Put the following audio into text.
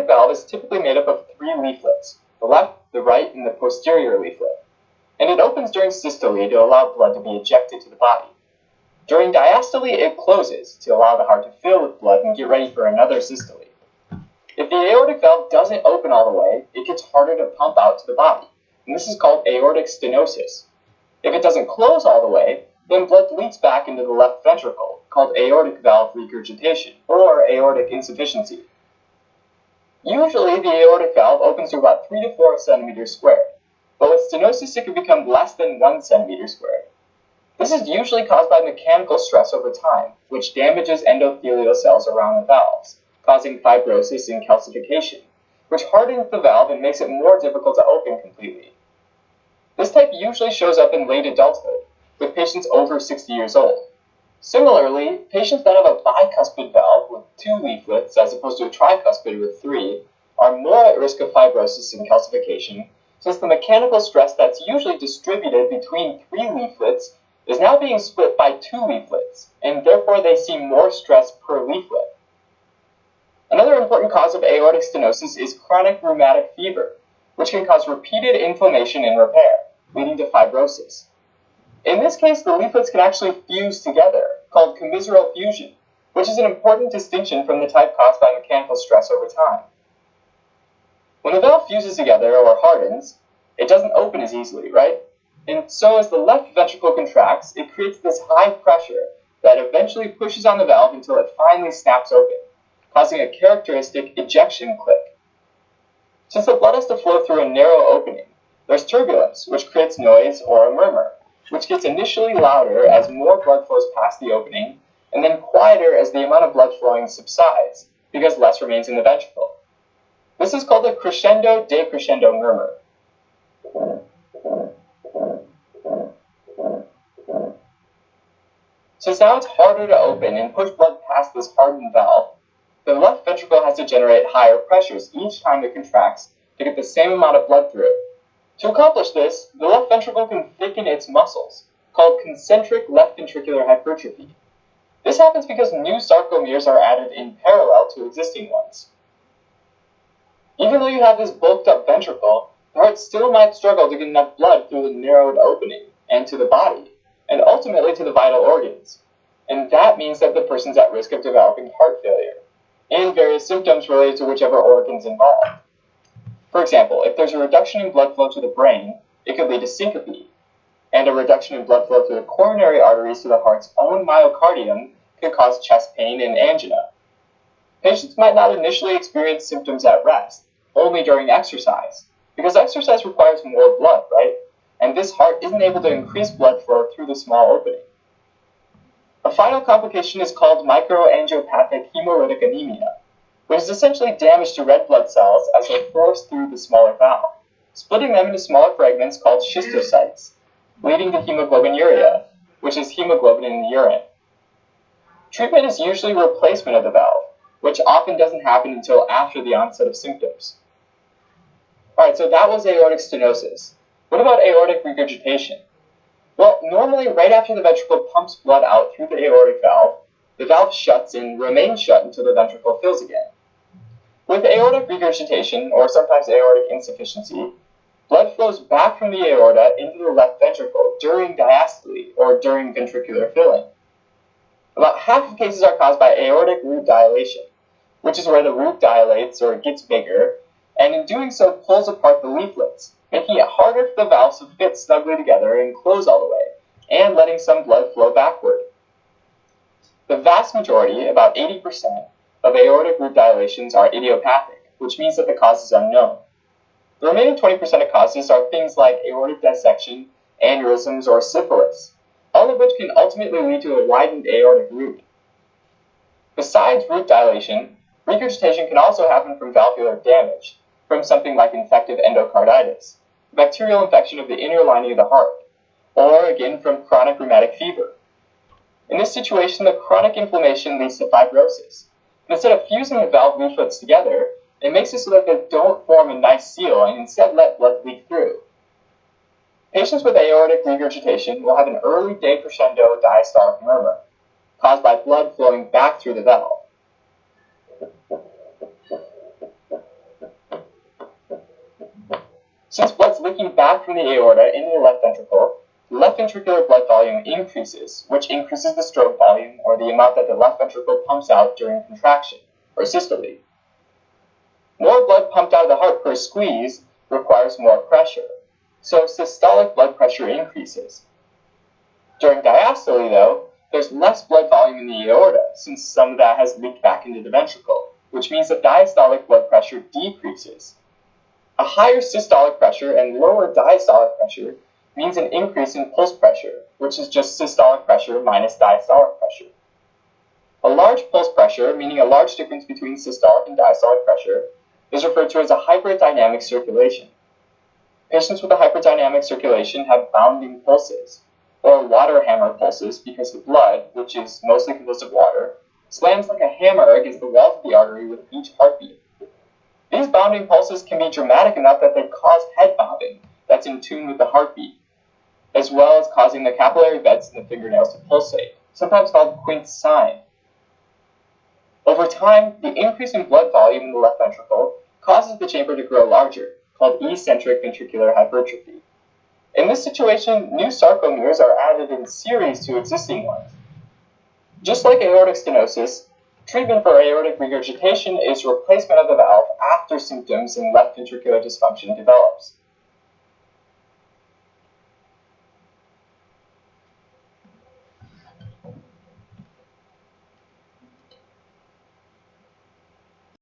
aortic valve is typically made up of 3 leaflets, the left, the right, and the posterior leaflet, and it opens during systole to allow blood to be ejected to the body. During diastole, it closes to allow the heart to fill with blood and get ready for another systole. If the aortic valve doesn't open all the way, it gets harder to pump out to the body, and this is called aortic stenosis. If it doesn't close all the way, then blood leaks back into the left ventricle, called aortic valve regurgitation, or aortic insufficiency. Usually, the aortic valve opens to about 3 to 4 centimeters squared, but with stenosis it can become less than 1 centimeter squared. This is usually caused by mechanical stress over time, which damages endothelial cells around the valves, causing fibrosis and calcification, which hardens the valve and makes it more difficult to open completely. This type usually shows up in late adulthood, with patients over 60 years old. Similarly, patients that have a bicuspid valve with 2 leaflets as opposed to a tricuspid with 3 are more at risk of fibrosis and calcification, since the mechanical stress that's usually distributed between 3 leaflets is now being split by 2 leaflets, and therefore they see more stress per leaflet. Another important cause of aortic stenosis is chronic rheumatic fever, which can cause repeated inflammation and repair, leading to fibrosis. In this case, the leaflets can actually fuse together, called commissural fusion, which is an important distinction from the type caused by mechanical stress over time. When the valve fuses together or hardens, it doesn't open as easily, right? And so as the left ventricle contracts, it creates this high pressure that eventually pushes on the valve until it finally snaps open, causing a characteristic ejection click. Since the blood has to flow through a narrow opening, there's turbulence, which creates noise or a murmur, which gets initially louder as more blood flows past the opening, and then quieter as the amount of blood flowing subsides, because less remains in the ventricle. This is called a crescendo-decrescendo murmur. Since now it's harder to open and push blood past this hardened valve, the left ventricle has to generate higher pressures each time it contracts to get the same amount of blood through. To accomplish this, the left ventricle can thicken its muscles, called concentric left ventricular hypertrophy. This happens because new sarcomeres are added in parallel to existing ones. Even though you have this bulked up ventricle, the heart still might struggle to get enough blood through the narrowed opening and to the body, and ultimately to the vital organs. And that means that the person's at risk of developing heart failure, and various symptoms related to whichever organ's involved. For example, if there's a reduction in blood flow to the brain, it could lead to syncope, and a reduction in blood flow through the coronary arteries to the heart's own myocardium could cause chest pain and angina. Patients might not initially experience symptoms at rest, only during exercise, because exercise requires more blood, right? And this heart isn't able to increase blood flow through the small opening. A final complication is called microangiopathic hemolytic anemia, which is essentially damage to red blood cells as they're forced through the smaller valve, splitting them into smaller fragments called schistocytes, leading to hemoglobinuria, which is hemoglobin in the urine. Treatment is usually replacement of the valve, which often doesn't happen until after the onset of symptoms. Alright, so that was aortic stenosis. What about aortic regurgitation? Well, normally right after the ventricle pumps blood out through the aortic valve, the valve shuts and remains shut until the ventricle fills again. With aortic regurgitation, or sometimes aortic insufficiency, blood flows back from the aorta into the left ventricle during diastole, or during ventricular filling. About half of cases are caused by aortic root dilation, which is where the root dilates or gets bigger, and in doing so pulls apart the leaflets, making it harder for the valves to fit snugly together and close all the way, and letting some blood flow backward. The vast majority, about 80%, of aortic root dilations are idiopathic, which means that the cause is unknown. The remaining 20% of causes are things like aortic dissection, aneurysms, or syphilis, all of which can ultimately lead to a widened aortic root. Besides root dilation, regurgitation can also happen from valvular damage, from something like infective endocarditis, bacterial infection of the inner lining of the heart, or again from chronic rheumatic fever. In this situation, the chronic inflammation leads to fibrosis. And instead of fusing the valve leaflets together, it makes it so that they don't form a nice seal and instead let blood leak through. Patients with aortic regurgitation will have an early decrescendo diastolic murmur, caused by blood flowing back through the valve. Since blood's leaking back from the aorta into the left ventricle, the left ventricular blood volume increases, which increases the stroke volume, or the amount that the left ventricle pumps out during contraction, or systole. More blood pumped out of the heart per squeeze requires more pressure, so systolic blood pressure increases. During diastole, though, there's less blood volume in the aorta, since some of that has leaked back into the ventricle, which means that diastolic blood pressure decreases. A higher systolic pressure and lower diastolic pressure means an increase in pulse pressure, which is just systolic pressure minus diastolic pressure. A large pulse pressure, meaning a large difference between systolic and diastolic pressure, is referred to as a hyperdynamic circulation. Patients with a hyperdynamic circulation have bounding pulses, or water hammer pulses, because the blood, which is mostly composed of water, slams like a hammer against the walls of the artery with each heartbeat. These bounding pulses can be dramatic enough that they cause head bobbing that's in tune with the heartbeat, as well as causing the capillary beds in the fingernails to pulsate, sometimes called Quincke's sign. Over time, the increase in blood volume in the left ventricle causes the chamber to grow larger, called eccentric ventricular hypertrophy. In this situation, new sarcomeres are added in series to existing ones. Just like aortic stenosis, treatment for aortic regurgitation is replacement of the valve after symptoms in left ventricular dysfunction develops.